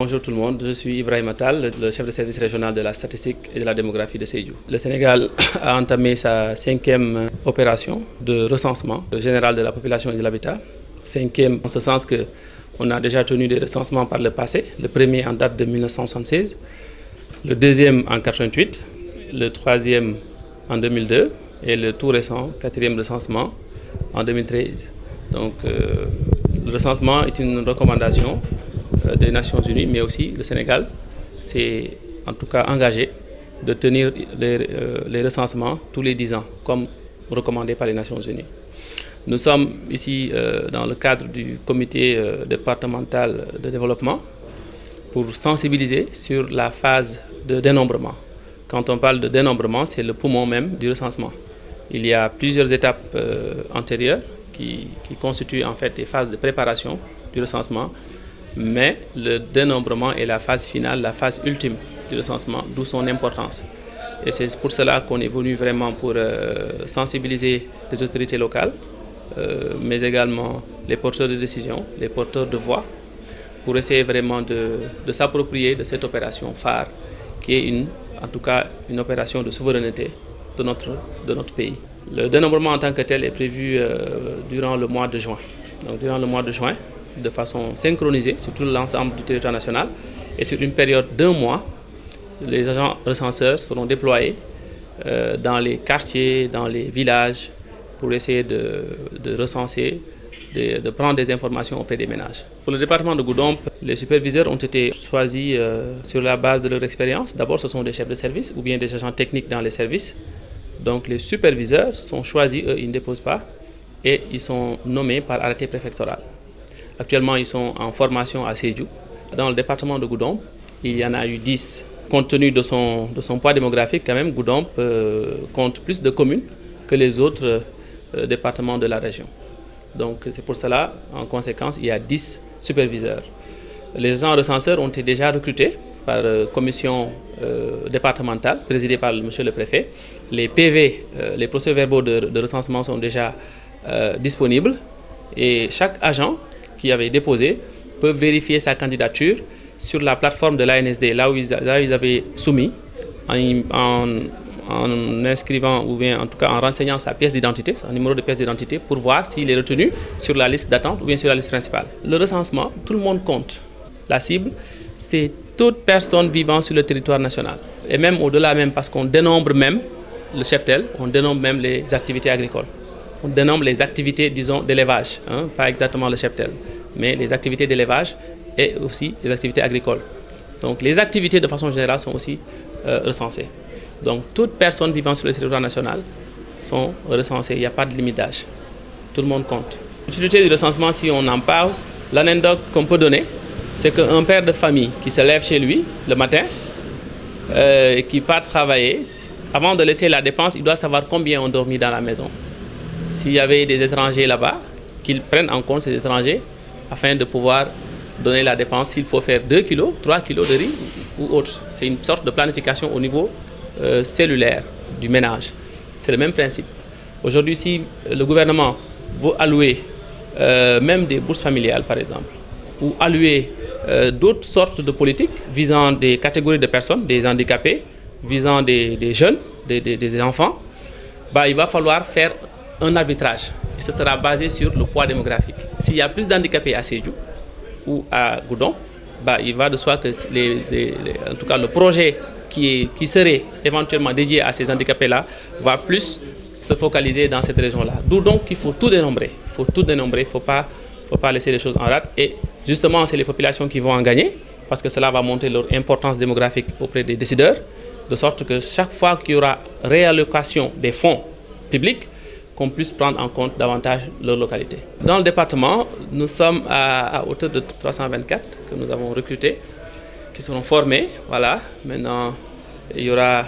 Bonjour tout le monde, je suis Ibrahim Attal, le chef de service régional de la statistique et de la démographie de Sédhiou. Le Sénégal a entamé sa 5e opération de recensement général de la population et de l'habitat. 5e en ce sens qu'on a déjà tenu des recensements par le passé, le premier en date de 1976, le deuxième en 1988, le troisième en 2002 et le tout récent 4e recensement en 2013. Donc le recensement est une recommandation des Nations Unies, mais aussi le Sénégal s'est en tout cas engagé de tenir les recensements tous les 10 ans, comme recommandé par les Nations Unies. Nous sommes ici dans le cadre du comité départemental de développement pour sensibiliser sur la phase de dénombrement. Quand on parle de dénombrement, c'est le poumon même du recensement. Il y a plusieurs étapes antérieures qui constituent en fait des phases de préparation du recensement, mais le dénombrement est la phase finale, la phase ultime du recensement, d'où son importance. Et c'est pour cela qu'on est venu vraiment pour sensibiliser les autorités locales, mais également les porteurs de décision, les porteurs de voix, pour essayer vraiment de s'approprier de cette opération phare, qui est en tout cas une opération de souveraineté de notre pays. Le dénombrement en tant que tel est prévu durant le mois de juin. Donc durant le mois de juin, de façon synchronisée sur tout l'ensemble du territoire national, et sur une période d'1 mois, les agents recenseurs seront déployés dans les quartiers, dans les villages, pour essayer de recenser, de prendre des informations auprès des ménages. Pour le département de Goudomp, les superviseurs ont été choisis sur la base de leur expérience. D'abord, ce sont des chefs de service ou bien des agents techniques dans les services. Donc les superviseurs sont choisis, eux, ils ne déposent pas, et ils sont nommés par arrêté préfectoral. Actuellement, ils sont en formation à Sédhiou. Dans le département de Goudomp, il y en a eu 10. Compte tenu de son poids démographique, quand même, Goudomp compte plus de communes que les autres départements de la région. Donc c'est pour cela, en conséquence, il y a 10 superviseurs. Les agents recenseurs ont été déjà recrutés par commission départementale, présidée par monsieur le préfet. Les PV, les procès-verbaux de recensement sont déjà disponibles, et chaque agent qui avait déposé peut vérifier sa candidature sur la plateforme de l'ANSD, là où ils avaient soumis, en inscrivant ou bien en tout cas en renseignant sa pièce d'identité, son numéro de pièce d'identité, pour voir s'il est retenu sur la liste d'attente ou bien sur la liste principale. Le recensement, tout le monde compte. La cible, c'est toute personne vivant sur le territoire national. Et même au-delà même, parce qu'on dénombre même le cheptel, on dénombre même les activités agricoles. On dénombre les activités, disons, d'élevage, pas exactement le cheptel, mais les activités d'élevage et aussi les activités agricoles. Donc les activités de façon générale sont aussi recensées. Donc toutes personnes vivant sur le territoire national sont recensées, il n'y a pas de limite d'âge. Tout le monde compte. L'utilité du recensement, si on en parle, l'anecdote qu'on peut donner, c'est qu'un père de famille qui se lève chez lui le matin, et qui part travailler, avant de laisser la dépense, il doit savoir combien ont dormi dans la maison. S'il y avait des étrangers là-bas, qu'ils prennent en compte ces étrangers afin de pouvoir donner la dépense, s'il faut faire 2 kilos, 3 kilos de riz ou autre. C'est une sorte de planification au niveau cellulaire du ménage. C'est le même principe. Aujourd'hui, si le gouvernement veut allouer même des bourses familiales, par exemple, ou allouer d'autres sortes de politiques visant des catégories de personnes, des handicapés, visant des jeunes, des enfants, il va falloir faire un arbitrage, et ce sera basé sur le poids démographique. S'il y a plus d'handicapés à Sédhiou ou à Goudomp, il va de soi que en tout cas le projet qui serait éventuellement dédié à ces handicapés-là va plus se focaliser dans cette région-là. D'où donc qu'il faut tout dénombrer. Il faut tout dénombrer, il ne faut pas laisser les choses en rade. Et justement, c'est les populations qui vont en gagner, parce que cela va montrer leur importance démographique auprès des décideurs, de sorte que chaque fois qu'il y aura réallocation des fonds publics, qu'on puisse prendre en compte davantage leur localité. Dans le département, nous sommes à hauteur de 324 que nous avons recrutés, qui seront formés. Voilà. Maintenant, il y aura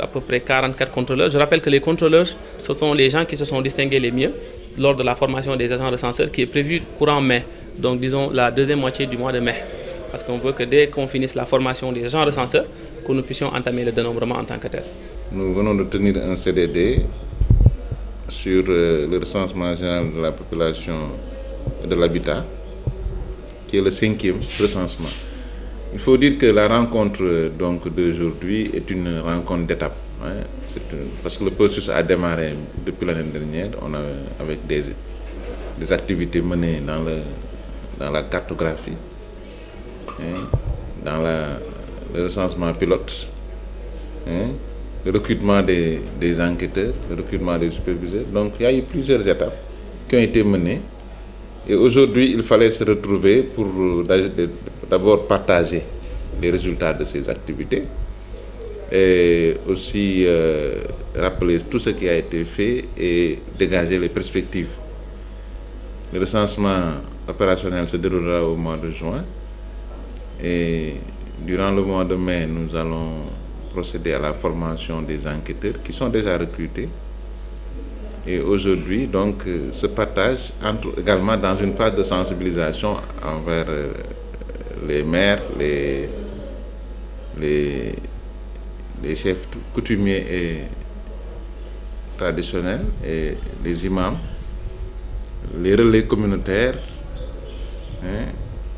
à peu près 44 contrôleurs. Je rappelle que les contrôleurs, ce sont les gens qui se sont distingués les mieux lors de la formation des agents recenseurs, qui est prévue courant mai, donc disons la deuxième moitié du mois de mai. Parce qu'on veut que dès qu'on finisse la formation des agents recenseurs, que nous puissions entamer le dénombrement en tant que tel. Nous venons de tenir un CDD sur le recensement général de la population et de l'habitat, qui est le 5e recensement. Il faut dire que la rencontre donc d'aujourd'hui est une rencontre d'étape. Hein. Parce que le processus a démarré depuis l'année dernière. On a avec des activités menées dans la cartographie, hein, dans le recensement pilote, hein, le recrutement des enquêteurs, le recrutement des superviseurs. Donc il y a eu plusieurs étapes qui ont été menées. Et aujourd'hui, il fallait se retrouver pour d'abord partager les résultats de ces activités et aussi rappeler tout ce qui a été fait et dégager les perspectives. Le recensement opérationnel se déroulera au mois de juin et durant le mois de mai, nous allons procéder à la formation des enquêteurs qui sont déjà recrutés. Et aujourd'hui, donc, ce partage entre également dans une phase de sensibilisation envers les maires, les chefs coutumiers et traditionnels et les imams, les relais communautaires, hein,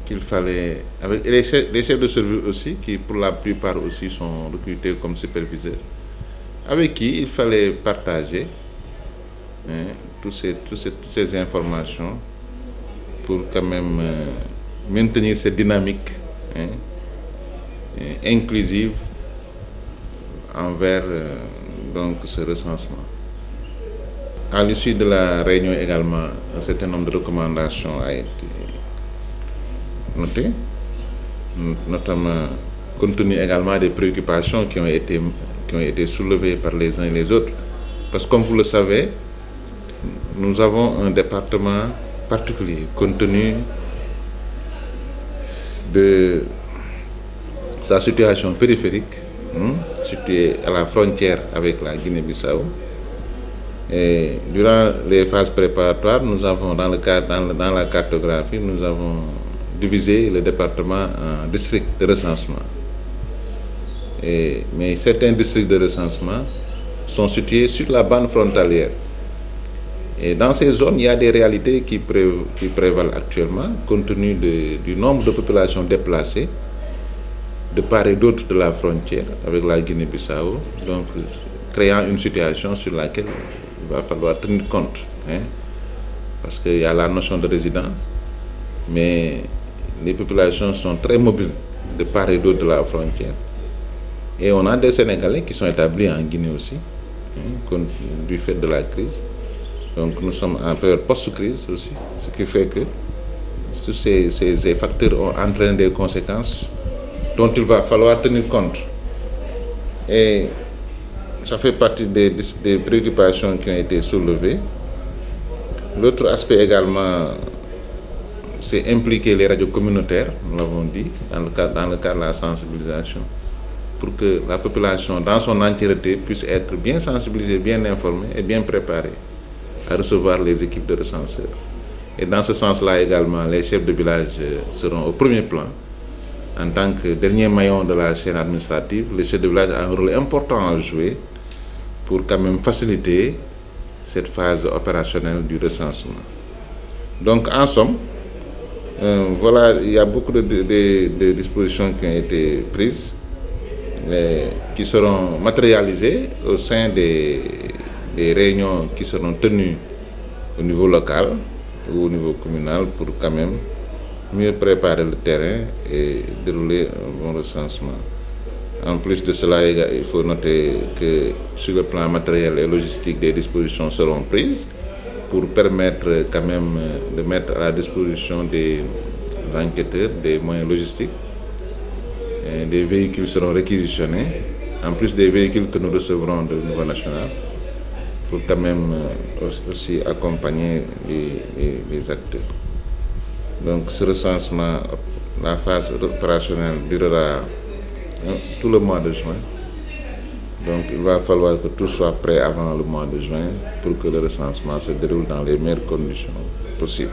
qu'il fallait, avec les chefs de service aussi, qui pour la plupart aussi sont recrutés comme superviseurs, avec qui il fallait partager, hein, toutes ces informations pour quand même maintenir cette dynamique, hein, inclusive envers donc ce recensement. À l'issue de la réunion également, un certain nombre de recommandations a été noté, notamment compte tenu également des préoccupations qui ont été soulevées par les uns et les autres. Parce que comme vous le savez, nous avons un département particulier compte tenu de sa situation périphérique, située à la frontière avec la Guinée-Bissau. Et durant les phases préparatoires, nous avons dans la cartographie, nous avons divisé le département en districts de recensement. Mais certains districts de recensement sont situés sur la bande frontalière. Et dans ces zones, il y a des réalités qui prévalent actuellement, compte tenu du nombre de populations déplacées de part et d'autre de la frontière avec la Guinée-Bissau, donc créant une situation sur laquelle il va falloir tenir compte, hein, parce qu'il y a la notion de résidence, mais les populations sont très mobiles de part et d'autre de la frontière. Et on a des Sénégalais qui sont établis en Guinée aussi, hein, du fait de la crise. Donc nous sommes en période post-crise aussi, ce qui fait que tous ces facteurs ont entraîné des conséquences dont il va falloir tenir compte. Et ça fait partie des préoccupations qui ont été soulevées. L'autre aspect également, c'est impliquer les radios communautaires, nous l'avons dit, dans le cadre de la sensibilisation, pour que la population dans son entièreté puisse être bien sensibilisée, bien informée et bien préparée à recevoir les équipes de recenseurs. Et dans ce sens-là également, les chefs de village seront au premier plan. En tant que dernier maillon de la chaîne administrative, les chefs de village ont un rôle important à jouer pour quand même faciliter cette phase opérationnelle du recensement. Donc en somme, voilà, il y a beaucoup de dispositions qui ont été prises, qui seront matérialisées au sein des réunions qui seront tenues au niveau local ou au niveau communal pour quand même mieux préparer le terrain et dérouler un bon recensement. En plus de cela, il faut noter que sur le plan matériel et logistique, des dispositions seront prises pour permettre quand même de mettre à la disposition des enquêteurs des moyens logistiques. Et des véhicules seront réquisitionnés, en plus des véhicules que nous recevrons de niveau national, pour quand même aussi accompagner les acteurs. Donc ce recensement, la phase opérationnelle durera tout le mois de juin. Donc il va falloir que tout soit prêt avant le mois de juin pour que le recensement se déroule dans les meilleures conditions possibles.